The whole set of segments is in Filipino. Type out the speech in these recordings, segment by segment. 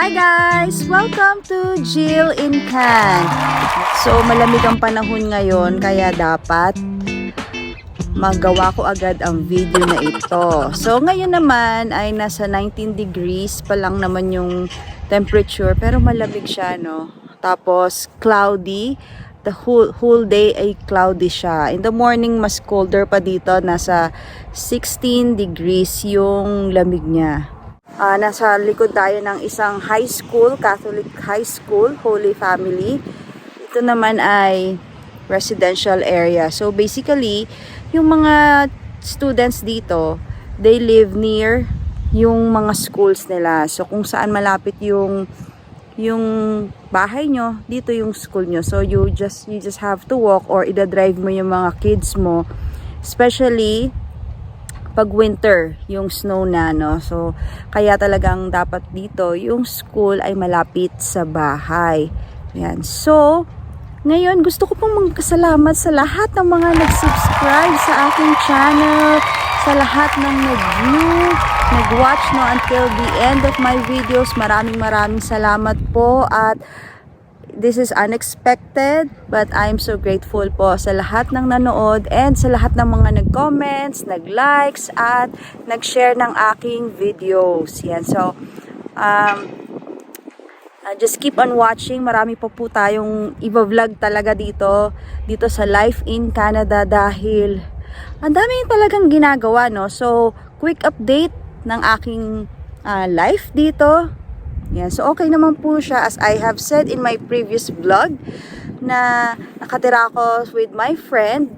Hi guys! Welcome to Jill in Can. So malamig ang panahon ngayon kaya dapat magawa ko agad ang video na ito. So ngayon naman ay nasa 19 degrees pa lang naman yung temperature pero malamig siya, no? Tapos cloudy. The whole day ay cloudy siya. In the morning mas colder pa dito, nasa 16 degrees yung lamig niya. Nasa likod tayo ng isang high school, Catholic high school, Holy Family. Ito naman ay residential area. So basically, yung mga students dito, they live near yung mga schools nila. So kung saan malapit yung bahay nyo, dito yung school nyo. So you just have to walk or ida-drive mo yung mga kids mo. Especially pag winter, yung snow na, no? So, kaya talagang dapat dito, yung school ay malapit sa bahay. Yan. So, ngayon, gusto ko pong magkasalamat sa lahat ng mga nag-subscribe sa aking channel, sa lahat ng nag-view, nag-watch, no, until the end of my videos. Maraming salamat po at this is unexpected, but I'm so grateful po sa lahat ng nanood and sa lahat ng mga nag-comments, nag-likes, at nag-share ng aking videos. Yan. So, just keep on watching. Marami po tayong i-vlog talaga dito sa Life in Canada dahil ang dami talagang ginagawa, no? So, quick update ng aking life dito. Yan. So, okay naman po siya. As I have said in my previous vlog, na nakatira ako with my friend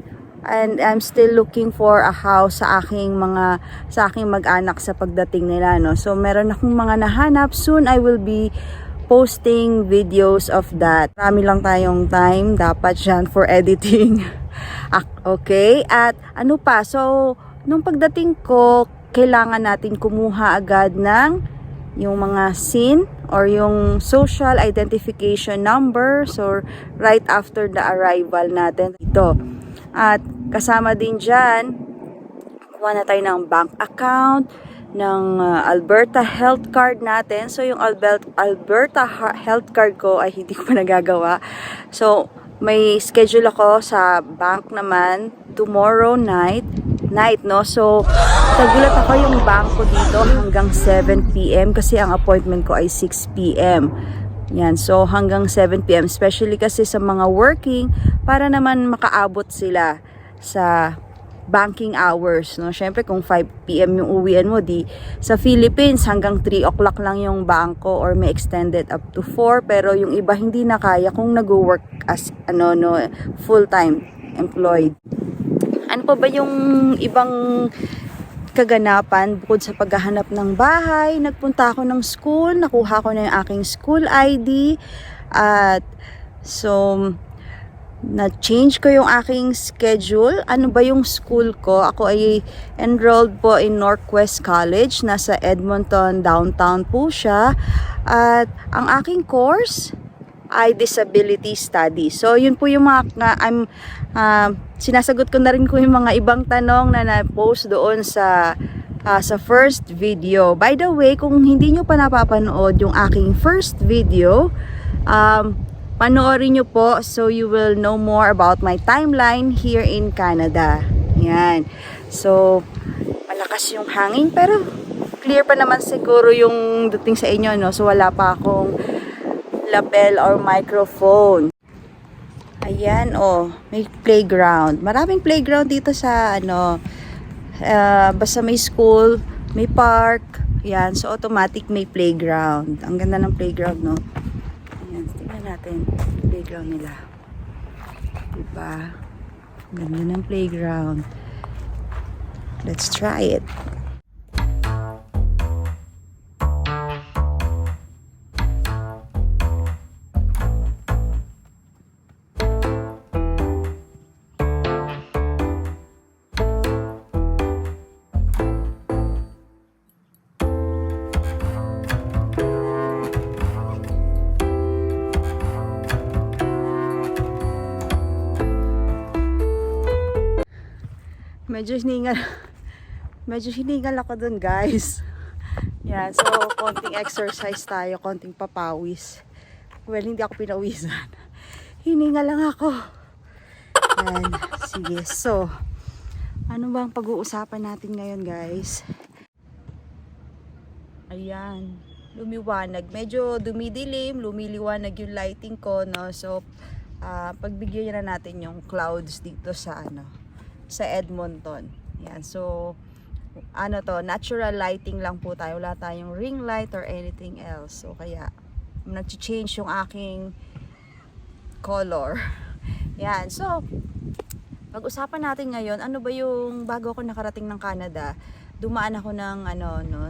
and I'm still looking for a house sa aking mag-anak sa pagdating nila, no? So, meron akong mga nahanap. Soon, I will be posting videos of that. Marami lang tayong time. Dapat yan for editing. Okay? At ano pa? So, nung pagdating ko, kailangan natin kumuha agad ng yung mga SIN or yung social identification number, so right after the arrival natin dito. At kasama din dyan, kuha na tayo ng bank account, ng Alberta health card natin. So yung Alberta health card ko ay hindi ko pa nagagawa. So may schedule ako sa bank naman tomorrow night, no? So, nagulat ako yung bangko dito hanggang 7 p.m. kasi ang appointment ko ay 6 p.m. Yan, so hanggang 7 p.m. Especially kasi sa mga working para naman makaabot sila sa banking hours, no? Syempre kung 5 p.m. yung uwian mo, di sa Philippines hanggang 3 o'clock lang yung bangko or may extended up to 4, pero yung iba hindi na kaya kung nag-work as full-time employed. Ano pa ba yung ibang kaganapan bukod sa paghahanap ng bahay? Nagpunta ako ng school, nakuha ko na yung aking school ID at so na-change ko yung aking schedule. Ano ba yung school ko? Ako ay enrolled po in Northwest College. Nasa Edmonton, downtown po siya. At ang aking course ay disability studies. So, yun po yung mga sinasagot ko na rin ko yung mga ibang tanong na na-post doon sa first video. By the way, kung hindi nyo pa napapanood yung aking first video, panoorin nyo po so you will know more about my timeline here in Canada. Yan. So, malakas yung hangin pero clear pa naman siguro yung dating sa inyo, no? So, wala pa akong lapel or microphone. Ayan, oh, may playground. Maraming playground dito sa basta may school, may park. Yan, so automatic may playground. Ang ganda ng playground, no? Ayan, tingnan natin yung playground nila. Diba? Ang ganda ng playground. Let's try it. Medyo hiningal ako dun, guys. Yan, so konting exercise tayo, konting papawis. Well, hindi ako pinawisan. Hininga lang ako. Yan, sige. So, ano bang pag-uusapan natin ngayon, guys? Ayan, lumiwanag. Medyo dumidilim, lumiliwanag yung lighting ko, no? So, pagbigyan na natin yung clouds dito sa sa Edmonton. Yan, so natural lighting lang po tayo. Wala tayong ring light or anything else. So, kaya nag-change yung aking color. Yan, so pag-usapan natin ngayon, ano ba yung bago ako nakarating ng Canada, dumaan ako ng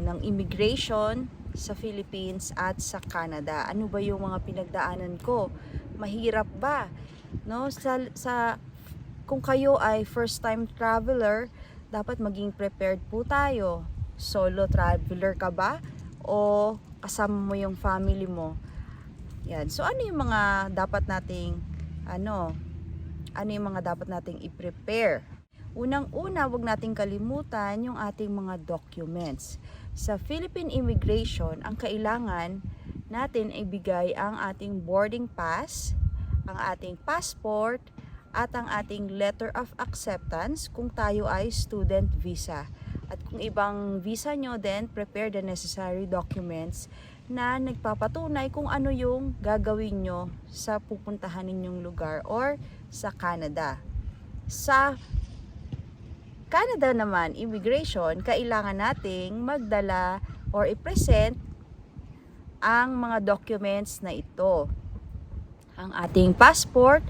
ng immigration sa Philippines at sa Canada. Ano ba yung mga pinagdaanan ko? Mahirap ba? No, kung kayo ay first time traveler, dapat maging prepared po tayo. Solo traveler ka ba o kasama mo yung family mo? Yan. So ano yung mga dapat nating ano yung mga dapat nating i-prepare? Unang-una, wag nating kalimutan yung ating mga documents. Sa Philippine Immigration, ang kailangan natin ibigay ang ating boarding pass, ang ating passport, at ang ating letter of acceptance kung tayo ay student visa. At kung ibang visa nyo, then prepare the necessary documents na nagpapatunay kung ano yung gagawin nyo sa pupuntahan ninyong lugar or sa Canada. Sa Canada naman, immigration, kailangan nating magdala or i-present ang mga documents na ito. Ang ating passport,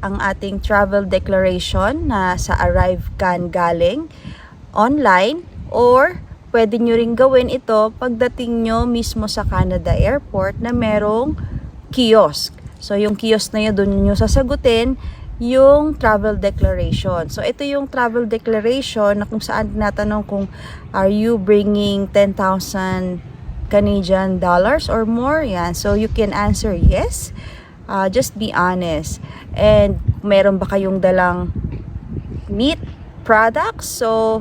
ang ating travel declaration na sa ArriveCan galing online, or pwede nyo rin gawin ito pagdating nyo mismo sa Canada Airport na merong kiosk. So yung kiosk na yun, doon nyo sasagutin yung travel declaration. So ito yung travel declaration na kung saan natanong kung are you bringing 10,000 Canadian dollars or more. Yan. So you can answer yes. Just be honest. And meron ba kayong dalang meat products? So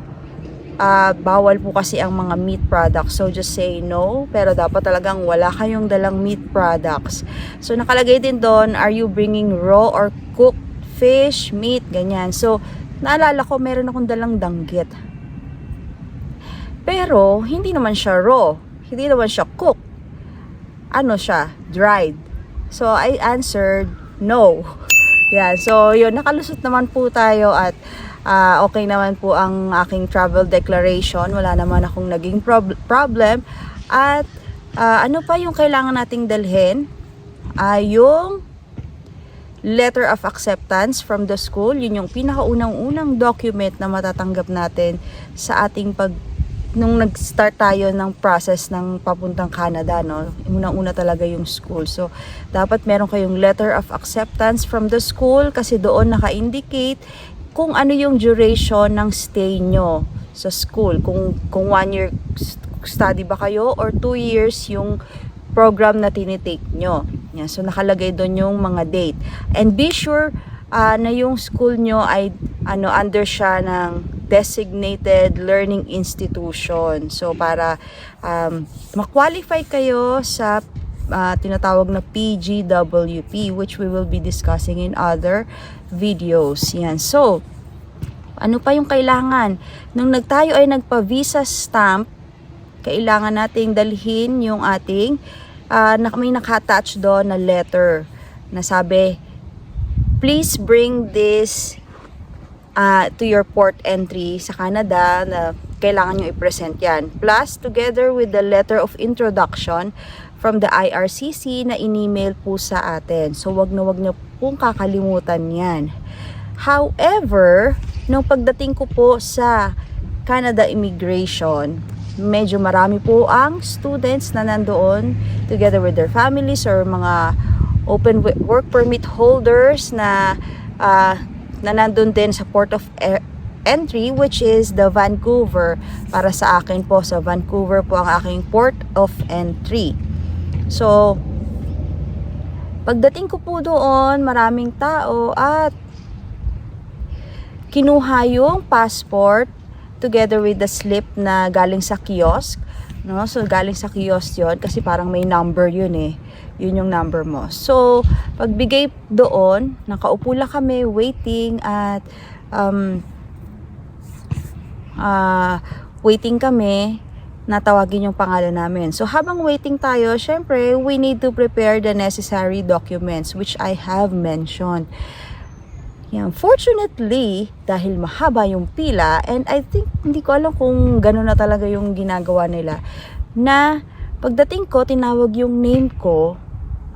bawal po kasi ang mga meat products. So just say no. Pero dapat talagang wala kayong dalang meat products. So nakalagay din doon, are you bringing raw or cooked fish, meat, ganyan. So, naalala ko, meron akong dalang danggit. Pero, hindi naman siya raw. Hindi naman siya cooked. Ano siya? Dried. So, I answered no. Yeah, so, yun. Nakalusot naman po tayo at okay naman po ang aking travel declaration. Wala naman akong naging problem. At, ano pa yung kailangan nating dalhin? Yung letter of acceptance from the school. Yun yung pinakaunang-unang document na matatanggap natin sa ating nung nag-start tayo ng process ng papuntang Canada, no? Unang-una talaga yung school. So, dapat meron kayong letter of acceptance from the school kasi doon naka-indicate kung ano yung duration ng stay nyo sa school. Kung 1 year study ba kayo or 2 years yung program na tinitake nyo. Yeah, so nakalagay doon yung mga date. And be sure na yung school nyo ay under siya ng designated learning institution. So para ma-qualify kayo sa tinatawag na PGWP, which we will be discussing in other videos. Yan. So, ano pa yung kailangan? Nung tayo ay nagpa-visa stamp, kailangan nating dalhin yung ating may naka-attach doon na letter na sabi, please bring this to your port entry sa Canada, na kailangan nyo i-present yan. Plus, together with the letter of introduction from the IRCC na in-email po sa atin. So, wag na pong kakalimutan yan. However, nung pagdating ko po sa Canada Immigration, medyo marami po ang students na nandoon together with their families or mga open work permit holders na nandun din sa port of entry, which is the Vancouver. Para sa akin po, sa Vancouver po ang aking port of entry. So, pagdating ko po doon, maraming tao at kinuha yung passport together with the slip na galing sa kiosk no? So galing sa kiosk 'yon kasi parang may number 'yun eh. 'Yun yung number mo. So pagbigay doon, nakaupo lang kami waiting at waiting kami, natawagin yung pangalan namin. So habang waiting tayo, syempre we need to prepare the necessary documents which I have mentioned. Yan. Fortunately, dahil mahaba yung pila, and I think, hindi ko alam kung gano'n na talaga yung ginagawa nila, na pagdating ko, tinawag yung name ko,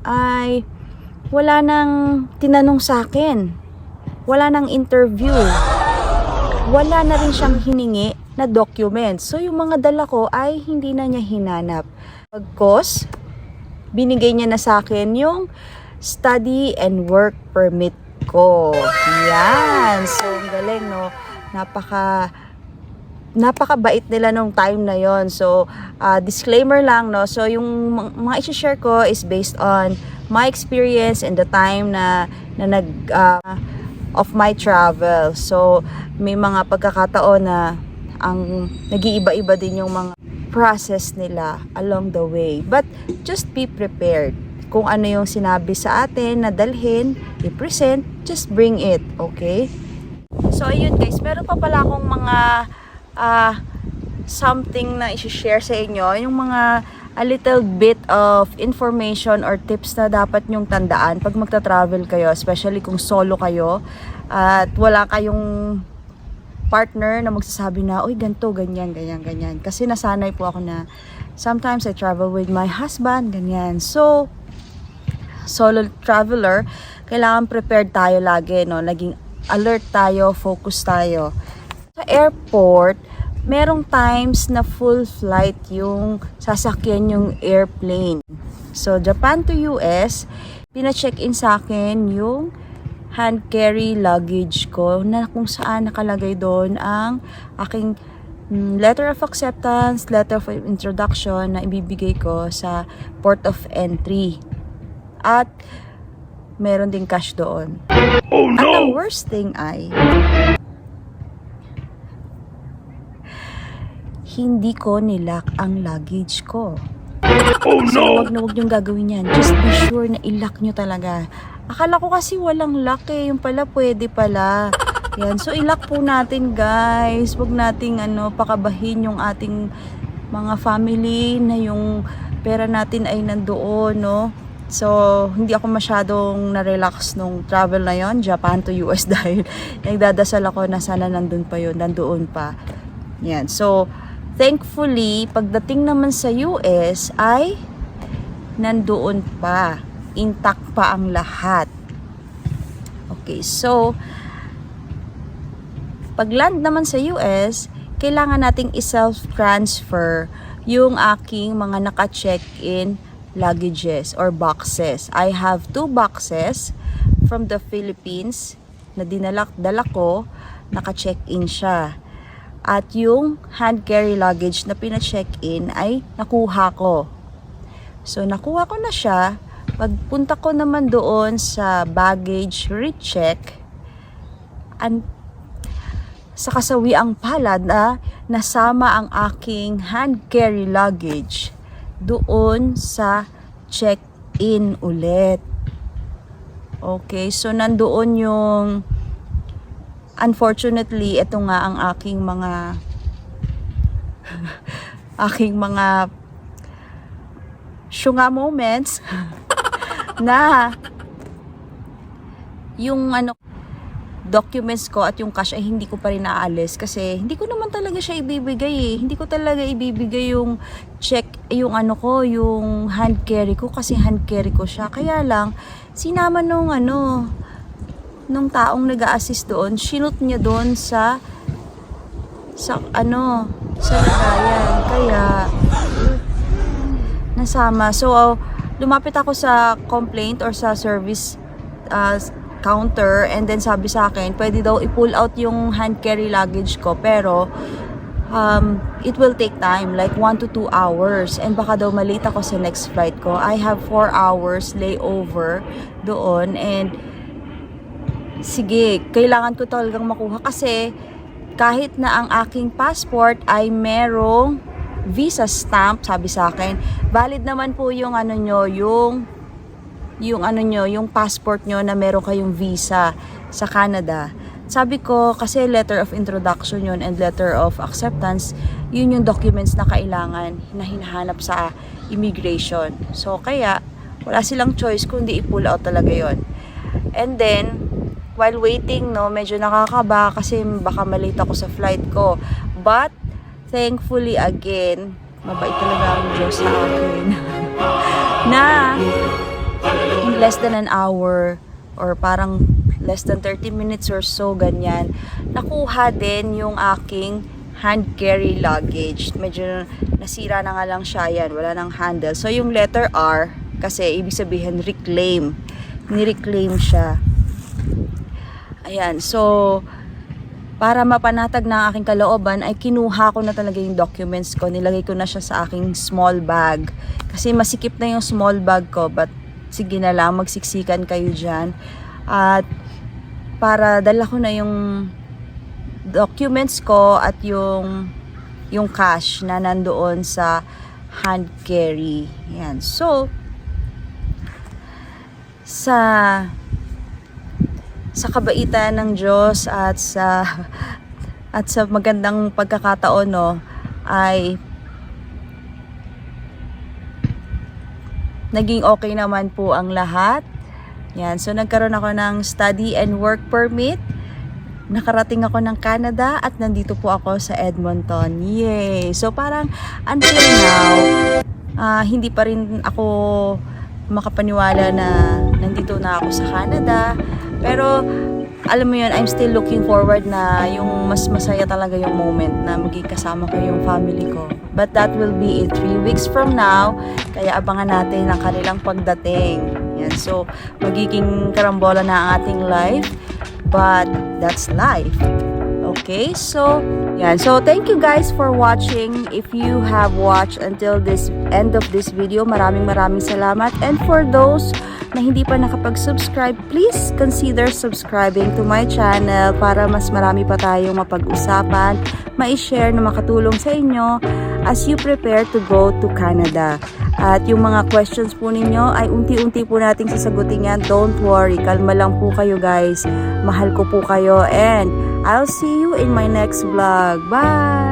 ay wala nang tinanong sa akin. Wala nang interview. Wala na rin siyang hiningi na documents. So, yung mga dala ko ay hindi na niya hinanap. Pagkos, binigay niya na sa akin yung study and work permit ko. Yan. So, ang galing, no? Napakabait nila nung time na yon. So, disclaimer lang, no? So, yung mga i-share ko is based on my experience and the time na of my travel. So, may mga pagkakataon na ang nag-iiba-iba din yung mga process nila along the way. But, just be prepared. Kung ano yung sinabi sa atin na dalhin, i-present, just bring it, okay? So, ayun guys, meron pa pala akong mga something na i-share sa inyo, yung mga a little bit of information or tips na dapat nyong tandaan pag magta-travel kayo, especially kung solo kayo at wala kayong partner na magsasabi na, uy, ganito, ganyan, ganyan, ganyan. Kasi nasanay po ako na sometimes I travel with my husband, ganyan. So, solo traveler, kailangan prepared tayo lagi, no? Naging alert tayo, focus tayo. Sa airport, merong times na full flight yung sasakyan yung airplane. So, Japan to US, pina-check-in sa akin yung hand carry luggage ko na kung saan nakalagay doon ang aking letter of acceptance, letter of introduction na ibibigay ko sa port of entry. At meron ding cash doon. Oh, no! At ang worst thing ay hindi ko nilock ang luggage ko. Oh, no! So, wag na wag niyong gagawin yan. Just be sure na ilock nyo talaga. Akala ko kasi walang lock eh. Yung pala pwede pala. Yan. So, ilock po natin guys. Wag nating pakabahin yung ating mga family na yung pera natin ay nandoon, no? So, hindi ako masyadong na-relax nung travel na yon, Japan to US, dahil nagdadasal ako na sana nandoon pa yun, nandoon pa. Yan. So, thankfully, pagdating naman sa US ay nandoon pa. Intact pa ang lahat. Okay, so, pag-land naman sa US, kailangan nating i-self-transfer yung aking mga naka-check-in luggages or boxes. I have 2 boxes from the Philippines na dala ko, naka-check-in siya. At yung hand carry luggage na pina-check-in ay nakuha ko. So, nakuha ko na siya. Pagpunta ko naman doon sa baggage recheck, sa kasawiang palad na nasama ang aking hand carry luggage doon sa check-in ulit. Okay, so nandoon yung, unfortunately, ito nga ang aking mga syunga moments na yung documents ko at yung cash ay hindi ko pa rin naalis kasi hindi ko naman talaga siya ibibigay eh. Hindi ko talaga ibibigay yung check, yung yung hand carry ko kasi hand carry ko siya. Kaya lang, sinama nung taong nag-a-assist doon, sinut niya doon sa lagayan. Kaya, nasama. So, lumapit ako sa complaint or sa service counter and then sabi sa akin, pwede daw i-pull out yung hand carry luggage ko pero it will take time, like 1 to 2 hours and baka daw malate ako sa next flight ko. I have 4 hours layover doon and sige, kailangan ko talagang makuha kasi kahit na ang aking passport ay merong visa stamp, sabi sa akin. Valid naman po yung ano nyo, yung passport nyo na meron kayong visa sa Canada. Sabi ko, kasi letter of introduction yun and letter of acceptance, yun yung documents na kailangan na hinahanap sa immigration. So, kaya, wala silang choice kundi i-pull out talaga yon. And then, while waiting, no, medyo nakakaba kasi baka malate ako sa flight ko. But, thankfully, again, mabait talaga ang Diyos sa akin. Na, in less than an hour, or parang less than 30 minutes or so, ganyan, nakuha din yung aking hand carry luggage. Medyo nasira na nga lang siya, yan, wala nang handle. So, yung letter R, kasi ibig sabihin reclaim. Ni-reclaim siya. Ayan, so, para mapanatag na ang aking kalooban, ay kinuha ko na talaga yung documents ko. Nilagay ko na siya sa aking small bag. Kasi masikip na yung small bag ko, but sige na lang, magsiksikan kayo dyan. At para dala ko na yung documents ko at yung cash na nandoon sa hand carry. Yan. So, sa kabaitan ng Diyos at sa magandang pagkakataon, no, ay naging okay naman po ang lahat. Yan. So, nagkaroon ako ng study and work permit. Nakarating ako ng Canada at nandito po ako sa Edmonton. Yay! So, parang until now, hindi pa rin ako makapaniwala na nandito na ako sa Canada. Pero, alam mo yun, I'm still looking forward na yung mas masaya talaga yung moment na maging kasama ko yung family ko. But that will be in 3 weeks from now. Kaya abangan natin ang kanilang pagdating. Yan. So, magiging karambola na ang ating life. But, that's life. Okay? So, yan. So, thank you guys for watching. If you have watched until this end of this video, maraming salamat. And for those na hindi pa nakapag-subscribe, please consider subscribing to my channel para mas marami pa tayong mapag-usapan, ma-share na makatulong sa inyo as you prepare to go to Canada. At yung mga questions po ninyo ay unti-unti po nating sasagutin yan. Don't worry, kalma lang po kayo guys. Mahal ko po kayo and I'll see you in my next vlog. Bye!